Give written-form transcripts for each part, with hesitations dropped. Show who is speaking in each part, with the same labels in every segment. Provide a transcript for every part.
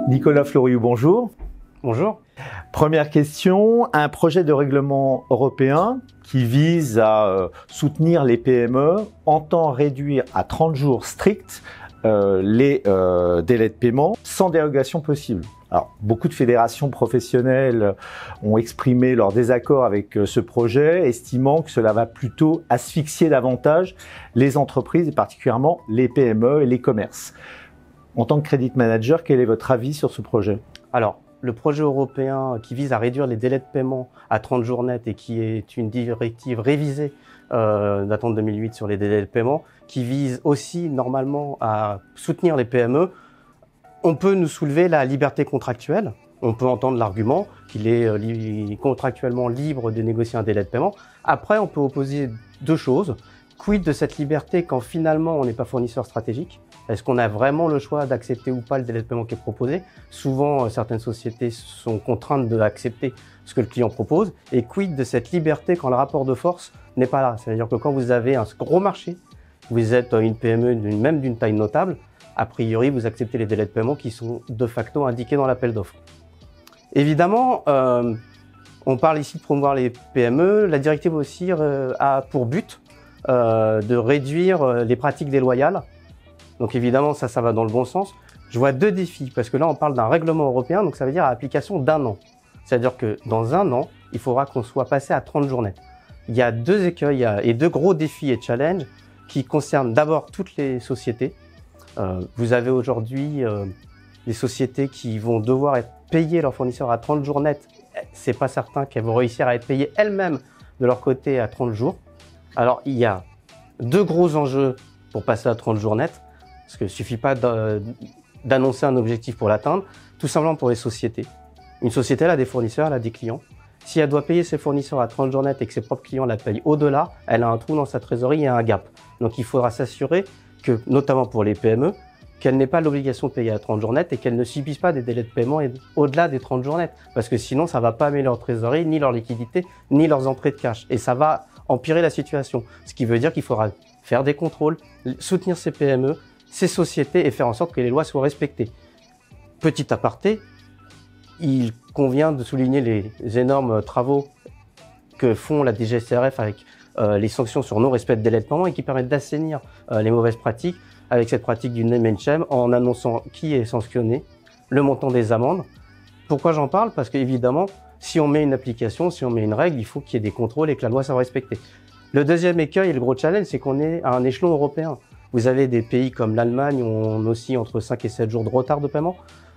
Speaker 1: Nicolas Floriou, bonjour.
Speaker 2: Bonjour.
Speaker 1: Première question, un projet de règlement européen qui vise à soutenir les PME entend réduire à 30 jours stricts les délais de paiement sans dérogation possible. Alors, beaucoup de fédérations professionnelles ont exprimé leur désaccord avec ce projet, estimant que cela va plutôt asphyxier davantage les entreprises et particulièrement les PME et les commerces. En tant que credit manager, quel est votre avis sur ce projet?
Speaker 2: Alors, le projet européen qui vise à réduire les délais de paiement à 30 jours nets et qui est une directive révisée datant de 2008 sur les délais de paiement, qui vise aussi normalement à soutenir les PME, on peut nous soulever la liberté contractuelle. On peut entendre l'argument qu'il est contractuellement libre de négocier un délai de paiement. Après, on peut opposer deux choses. Quid de cette liberté quand finalement on n'est pas fournisseur stratégique? Est-ce qu'on a vraiment le choix d'accepter ou pas le délai de paiement qui est proposé? Souvent, certaines sociétés sont contraintes d'accepter ce que le client propose. Et quid de cette liberté quand le rapport de force n'est pas là? C'est-à-dire que quand vous avez un gros marché, vous êtes une PME même d'une taille notable, a priori, vous acceptez les délais de paiement qui sont de facto indiqués dans l'appel d'offres. Évidemment, on parle ici de promouvoir les PME. La directive aussi a pour but de réduire les pratiques déloyales. Donc évidemment, ça va dans le bon sens. Je vois deux défis, parce que là, on parle d'un règlement européen, donc ça veut dire à application d'un an. C'est-à-dire que dans un an, il faudra qu'on soit passé à 30 jours nets. Il y a deux écueils et deux gros défis et challenges qui concernent d'abord toutes les sociétés. Vous avez aujourd'hui des sociétés qui vont devoir payer leurs fournisseurs à 30 jours nets. C'est pas certain qu'elles vont réussir à être payées elles-mêmes de leur côté à 30 jours. Alors, il y a deux gros enjeux pour passer à 30 jours nets. Parce qu'il ne suffit pas d'annoncer un objectif pour l'atteindre, tout simplement pour les sociétés. Une société, elle a des fournisseurs, elle a des clients. Si elle doit payer ses fournisseurs à 30 jours net et que ses propres clients la payent au-delà, elle a un trou dans sa trésorerie et un gap. Donc il faudra s'assurer que, notamment pour les PME, qu'elle n'ait pas l'obligation de payer à 30 jours net et qu'elle ne subisse pas des délais de paiement au-delà des 30 jours net. Parce que sinon, ça ne va pas améliorer leur trésorerie, ni leur liquidité, ni leurs entrées de cash. Et ça va empirer la situation. Ce qui veut dire qu'il faudra faire des contrôles, soutenir ces PME, ces sociétés et faire en sorte que les lois soient respectées. Petit aparté, il convient de souligner les énormes travaux que font la DGCCRF avec les sanctions sur non-respect de délai de paiement et qui permettent d'assainir les mauvaises pratiques avec cette pratique du name and shame en annonçant qui est sanctionné, le montant des amendes. Pourquoi j'en parle? Parce qu'évidemment, si on met une application, si on met une règle, il faut qu'il y ait des contrôles et que la loi soit respectée. Le deuxième écueil et le gros challenge, c'est qu'on est à un échelon européen. Vous avez des pays comme l'Allemagne où on oscille entre 5 et 7 jours de retard de paiement.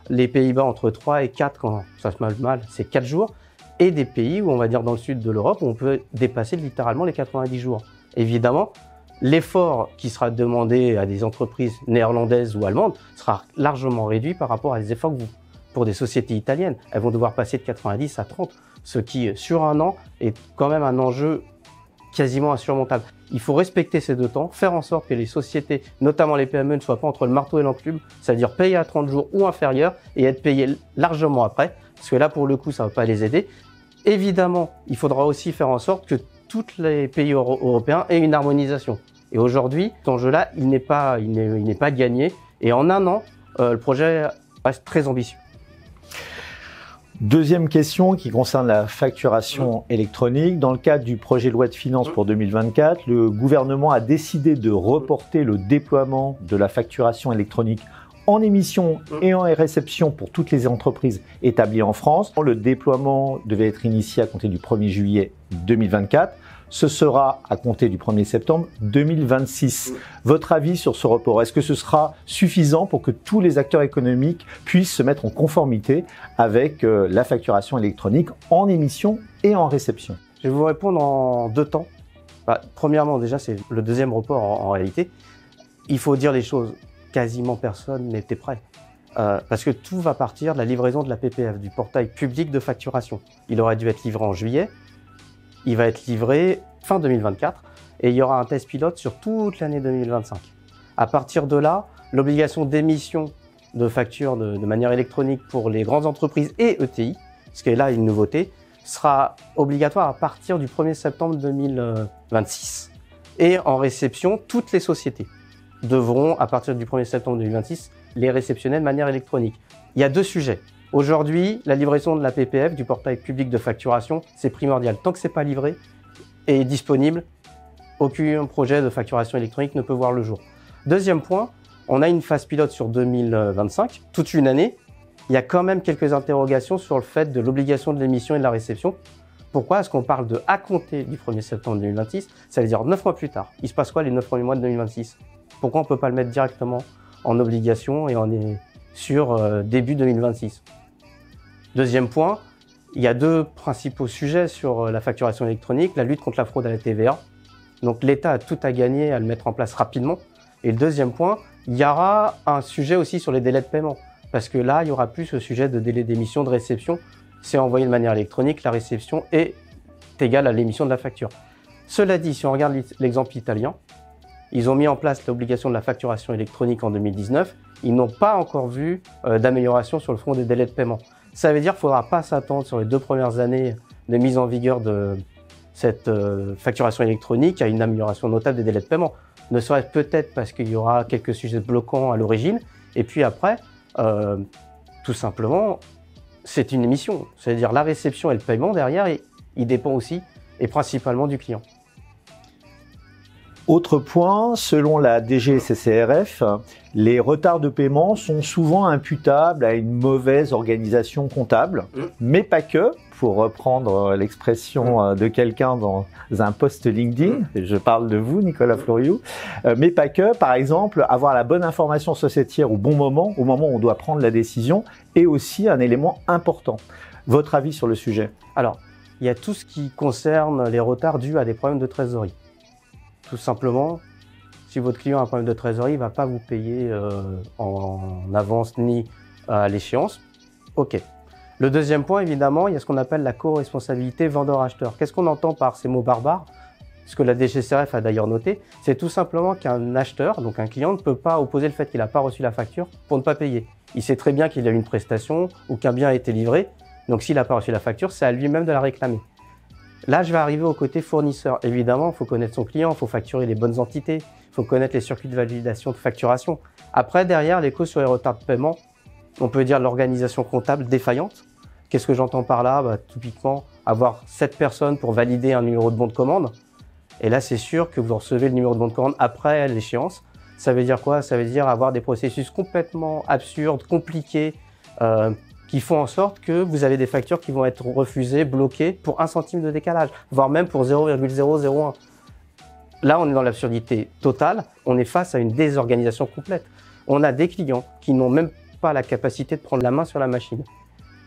Speaker 2: Les Pays-Bas entre 3 et 4, quand ça se passe mal, c'est 4 jours. Et des pays où on va dire dans le sud de l'Europe où on peut dépasser littéralement les 90 jours. Évidemment, l'effort qui sera demandé à des entreprises néerlandaises ou allemandes sera largement réduit par rapport à des efforts que pour des sociétés italiennes. Elles vont devoir passer de 90 à 30, ce qui, sur un an, est quand même un enjeu quasiment insurmontable. Il faut respecter ces deux temps, faire en sorte que les sociétés, notamment les PME, ne soient pas entre le marteau et l'enclume, c'est-à-dire payer à 30 jours ou inférieur et être payés largement après, parce que là, pour le coup, ça ne va pas les aider. Évidemment, il faudra aussi faire en sorte que tous les pays européens aient une harmonisation. Et aujourd'hui, cet enjeu-là, il n'est pas gagné. Et en un an, le projet reste très ambitieux.
Speaker 1: Deuxième question qui concerne la facturation électronique. Dans le cadre du projet de loi de finances pour 2024, le gouvernement a décidé de reporter le déploiement de la facturation électronique en émission et en réception pour toutes les entreprises établies en France. Le déploiement devait être initié à compter du 1er juillet 2024. Ce sera à compter du 1er septembre 2026. Votre avis sur ce report? Est-ce que ce sera suffisant pour que tous les acteurs économiques puissent se mettre en conformité avec la facturation électronique en émission et en réception?
Speaker 2: Je vais vous répondre en deux temps. Premièrement, déjà, c'est le deuxième report en réalité. Il faut dire les choses. Quasiment personne n'était prêt. Parce que tout va partir de la livraison de la PPF, du portail public de facturation. Il aurait dû être livré en juillet. Il va être livré fin 2024 et il y aura un test pilote sur toute l'année 2025. À partir de là, l'obligation d'émission de factures de manière électronique pour les grandes entreprises et ETI, ce qui est là une nouveauté, sera obligatoire à partir du 1er septembre 2026. Et en réception, toutes les sociétés devront, à partir du 1er septembre 2026, les réceptionner de manière électronique. Il y a deux sujets. Aujourd'hui, la livraison de la PPF, du portail public de facturation, c'est primordial. Tant que c'est pas livré et disponible, aucun projet de facturation électronique ne peut voir le jour. Deuxième point, on a une phase pilote sur 2025, toute une année. Il y a quand même quelques interrogations sur le fait de l'obligation de l'émission et de la réception. Pourquoi est-ce qu'on parle de à compter du 1er septembre 2026? Ça veut dire 9 mois plus tard. Il se passe quoi les 9 premiers mois de 2026? Pourquoi on ne peut pas le mettre directement en obligation et on est sur début 2026? Deuxième point, il y a deux principaux sujets sur la facturation électronique, la lutte contre la fraude à la TVA. Donc l'État a tout à gagner à le mettre en place rapidement. Et le deuxième point, il y aura un sujet aussi sur les délais de paiement. Parce que là, il n'y aura plus ce sujet de délai d'émission, de réception. C'est envoyé de manière électronique, la réception est égale à l'émission de la facture. Cela dit, si on regarde l'exemple italien, ils ont mis en place l'obligation de la facturation électronique en 2019. Ils n'ont pas encore vu d'amélioration sur le front des délais de paiement. Ça veut dire qu'il ne faudra pas s'attendre sur les 2 premières années de mise en vigueur de cette facturation électronique à une amélioration notable des délais de paiement. Ne serait-ce peut-être parce qu'il y aura quelques sujets bloquants à l'origine. Et puis après, tout simplement, c'est une émission. C'est-à-dire la réception et le paiement derrière, il dépend aussi et principalement du client.
Speaker 1: Autre point, selon la DGCCRF, les retards de paiement sont souvent imputables à une mauvaise organisation comptable, mais pas que, pour reprendre l'expression de quelqu'un dans un post LinkedIn, je parle de vous, Nicolas Floriou, mais pas que, par exemple, avoir la bonne information sociétaire au bon moment, au moment où on doit prendre la décision, est aussi un élément important. Votre avis sur le sujet?
Speaker 2: Alors, il y a tout ce qui concerne les retards dus à des problèmes de trésorerie. Tout simplement, si votre client a un problème de trésorerie, il ne va pas vous payer en avance ni à l'échéance. OK. Le deuxième point, évidemment, il y a ce qu'on appelle la co-responsabilité vendeur-acheteur. Qu'est-ce qu'on entend par ces mots barbares? Ce que la DGCCRF a d'ailleurs noté, c'est tout simplement qu'un acheteur, donc un client, ne peut pas opposer le fait qu'il n'a pas reçu la facture pour ne pas payer. Il sait très bien qu'il a eu une prestation ou qu'un bien a été livré. Donc s'il n'a pas reçu la facture, c'est à lui-même de la réclamer. Là, je vais arriver au côté fournisseur. Évidemment, il faut connaître son client, il faut facturer les bonnes entités, il faut connaître les circuits de validation de facturation. Après, derrière, les causes sur les retards de paiement, on peut dire l'organisation comptable défaillante. Qu'est-ce que j'entends par là? Typiquement, avoir 7 personnes pour valider un numéro de bon de commande. Et là, c'est sûr que vous recevez le numéro de bon de commande après l'échéance. Ça veut dire quoi? Ça veut dire avoir des processus complètement absurdes, compliqués, qui font en sorte que vous avez des factures qui vont être refusées, bloquées pour 1 centime de décalage, voire même pour 0,001. Là, on est dans l'absurdité totale, on est face à une désorganisation complète. On a des clients qui n'ont même pas la capacité de prendre la main sur la machine.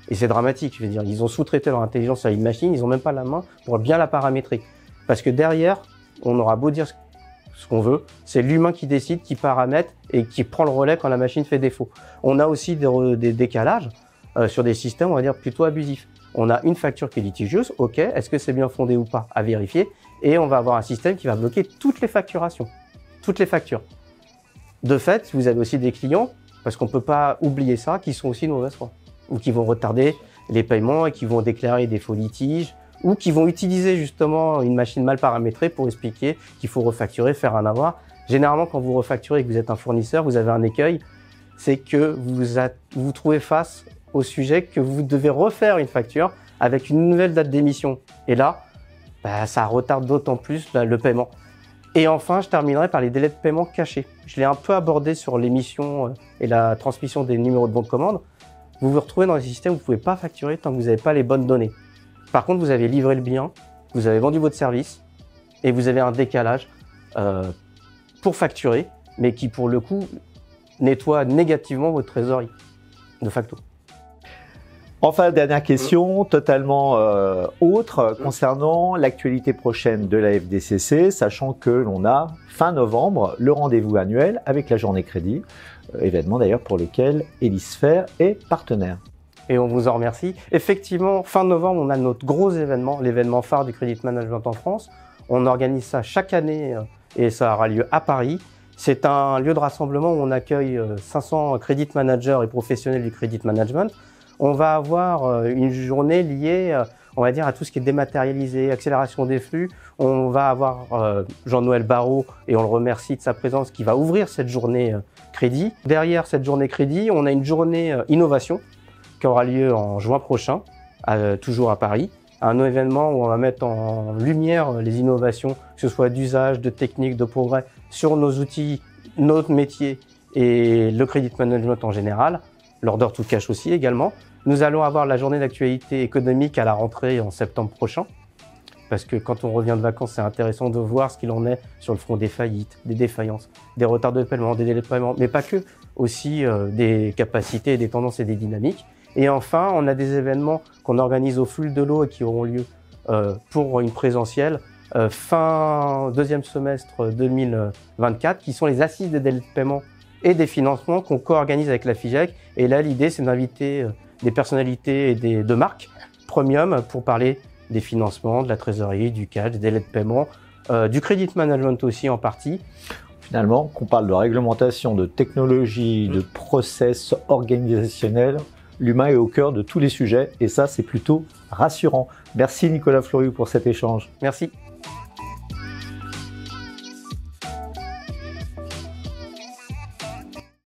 Speaker 2: Et c'est dramatique, je veux dire, ils ont sous-traité leur intelligence à une machine, ils n'ont même pas la main pour bien la paramétrer. Parce que derrière, on aura beau dire ce qu'on veut, c'est l'humain qui décide, qui paramètre et qui prend le relais quand la machine fait défaut. On a aussi des décalages sur des systèmes, on va dire, plutôt abusifs. On a une facture qui est litigieuse, ok, est-ce que c'est bien fondé ou pas, à vérifier, et on va avoir un système qui va bloquer toutes les facturations, toutes les factures. De fait, vous avez aussi des clients, parce qu'on ne peut pas oublier ça, qui sont aussi de mauvaise foi, ou qui vont retarder les paiements et qui vont déclarer des faux litiges, ou qui vont utiliser justement une machine mal paramétrée pour expliquer qu'il faut refacturer, faire un avoir. Généralement, quand vous refacturez et que vous êtes un fournisseur, vous avez un écueil, c'est que vous vous trouvez face au sujet que vous devez refaire une facture avec une nouvelle date d'émission. Et là, ça retarde d'autant plus le paiement. Et enfin, je terminerai par les délais de paiement cachés. Je l'ai un peu abordé sur l'émission et la transmission des numéros de bon de commande. Vous vous retrouvez dans un système où vous ne pouvez pas facturer tant que vous n'avez pas les bonnes données. Par contre, vous avez livré le bien, vous avez vendu votre service et vous avez un décalage pour facturer, mais qui pour le coup nettoie négativement votre trésorerie de facto.
Speaker 1: Enfin, dernière question, totalement autre, concernant l'actualité prochaine de la FDCC, sachant que l'on a, fin novembre, le rendez-vous annuel avec la journée crédit, événement d'ailleurs pour lequel Elisphère est partenaire.
Speaker 2: Et on vous en remercie. Effectivement, fin novembre, on a notre gros événement, l'événement phare du credit management en France. On organise ça chaque année et ça aura lieu à Paris. C'est un lieu de rassemblement où on accueille 500 credit managers et professionnels du credit management. On va avoir une journée liée, on va dire, à tout ce qui est dématérialisé, accélération des flux. On va avoir Jean-Noël Barrot, et on le remercie de sa présence, qui va ouvrir cette journée crédit. Derrière cette journée crédit, on a une journée innovation qui aura lieu en juin prochain, toujours à Paris. Un événement où on va mettre en lumière les innovations, que ce soit d'usage, de technique, de progrès, sur nos outils, notre métier et le credit management en général, l'order to cash aussi également. Nous allons avoir la journée d'actualité économique à la rentrée en septembre prochain, parce que quand on revient de vacances, c'est intéressant de voir ce qu'il en est sur le front des faillites, des défaillances, des retards de paiement, des délais de paiement, mais pas que, aussi des capacités, des tendances et des dynamiques. Et enfin, on a des événements qu'on organise au fil de l'eau et qui auront lieu pour une présentielle fin deuxième semestre 2024, qui sont les assises des délais de paiement et des financements qu'on co-organise avec la FIGEC. Et là, l'idée, c'est d'inviter des personnalités et de marques premium pour parler des financements, de la trésorerie, du cash, des délais de paiement, du credit management aussi en partie.
Speaker 1: Finalement, qu'on parle de réglementation, de technologie, de process organisationnel, l'humain est au cœur de tous les sujets et ça, c'est plutôt rassurant. Merci Nicolas Floriou pour cet échange.
Speaker 2: Merci.